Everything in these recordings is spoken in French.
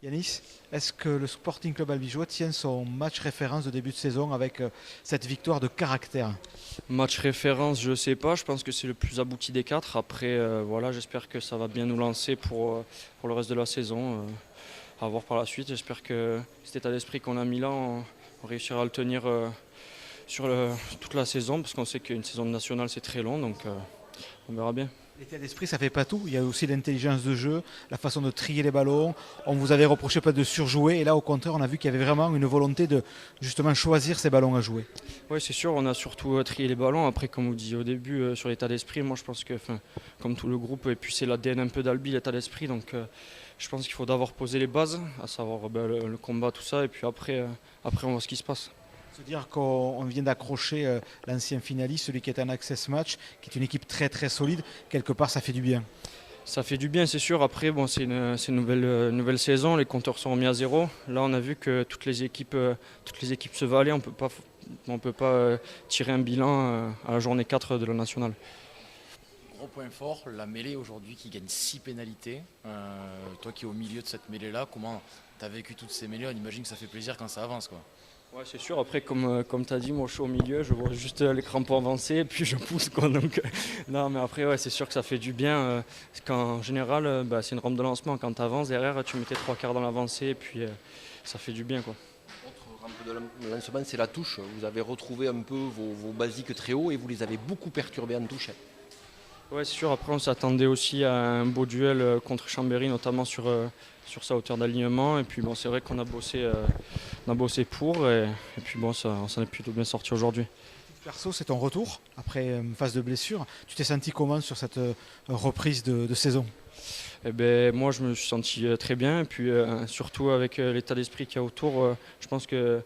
Yanis, est-ce que le Sporting Club Albigeois tient son match référence de début de saison avec cette victoire de caractère? Match référence, je sais pas, je pense que c'est le plus abouti des quatre. Après, voilà, j'espère que ça va bien nous lancer pour le reste de la saison. À voir par la suite. J'espère que cet état d'esprit qu'on a mis là, on réussira à le tenir toute la saison, parce qu'on sait qu'une saison nationale c'est très long, donc on verra bien. L'état d'esprit, ça fait pas tout. Il y a aussi l'intelligence de jeu, la façon de trier les ballons. On vous avait reproché peut-être de surjouer, et là, au contraire, on a vu qu'il y avait vraiment une volonté de justement choisir ces ballons à jouer. Oui, c'est sûr, on a surtout trié les ballons. Après, comme vous disiez au début, sur l'état d'esprit, moi je pense que, comme tout le groupe, et puis c'est l'ADN un peu d'Albi, l'état d'esprit, donc je pense qu'il faut d'abord poser les bases, à savoir le combat, tout ça, et puis après on voit ce qui se passe. Se dire qu'on vient d'accrocher l'ancien finaliste, celui qui est en Access Match, qui est une équipe très très solide, quelque part ça fait du bien. Ça fait du bien, c'est sûr. Après, bon, c'est une nouvelle saison, les compteurs sont remis à zéro. Là, on a vu que toutes les équipes se valaient. On peut pas tirer un bilan à la journée 4 de la nationale. Gros point fort, la mêlée aujourd'hui qui gagne 6 pénalités. Toi qui es au milieu de cette mêlée-là, comment tu as vécu toutes ces mêlées? On imagine que ça fait plaisir quand ça avance, quoi. Ouais, c'est sûr. Après, comme tu as dit, moi je suis au milieu, je vois juste les crampons avancer et puis je pousse, quoi. Donc, non, mais après, ouais, c'est sûr que ça fait du bien. En général, c'est une rampe de lancement. Quand tu avances derrière, tu mets tes trois quarts dans l'avancée et puis ça fait du bien, quoi. Autre rampe de lancement, c'est la touche. Vous avez retrouvé un peu vos basiques très haut et vous les avez beaucoup perturbés en touche. Ouais, c'est sûr. Après, on s'attendait aussi à un beau duel contre Chambéry, notamment sur sa hauteur d'alignement. Et puis, bon, c'est vrai qu'on a bossé pour. Et puis, bon, on s'en est plutôt bien sorti aujourd'hui. Perso, c'est ton retour après une phase de blessure. Tu t'es senti comment sur cette reprise de saison? Eh ben, moi, je me suis senti très bien. Et puis, surtout avec l'état d'esprit qu'il y a autour, je pense que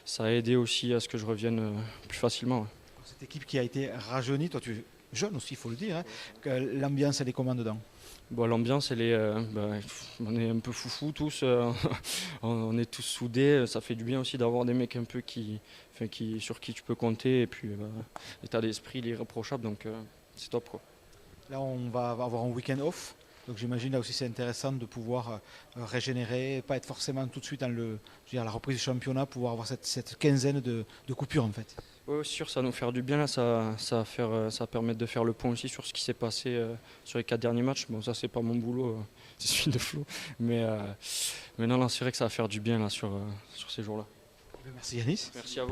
ça a aidé aussi à ce que je revienne plus facilement. Ouais. Cette équipe qui a été rajeunie, toi tu es jeune aussi, il faut le dire, hein, que l'ambiance elle est comment dedans? Bon, l'ambiance, on est un peu foufou tous, on est tous soudés. Ça fait du bien aussi d'avoir des mecs un peu sur qui tu peux compter. Et puis, l'état d'esprit, il est irréprochable, donc c'est top, quoi. Là on va avoir un week-end off, donc j'imagine là aussi c'est intéressant de pouvoir régénérer, pas être forcément tout de suite dans la reprise du championnat, pouvoir avoir cette quinzaine de coupures en fait. Oui, c'est sûr, ça va nous faire du bien là, ça va permettre de faire le point aussi sur ce qui s'est passé sur les 4 derniers matchs. Bon, ça c'est pas mon boulot, c'est celui de Flo, mais non, c'est vrai que ça va faire du bien là sur ces jours-là. Merci Yanis. Merci à vous.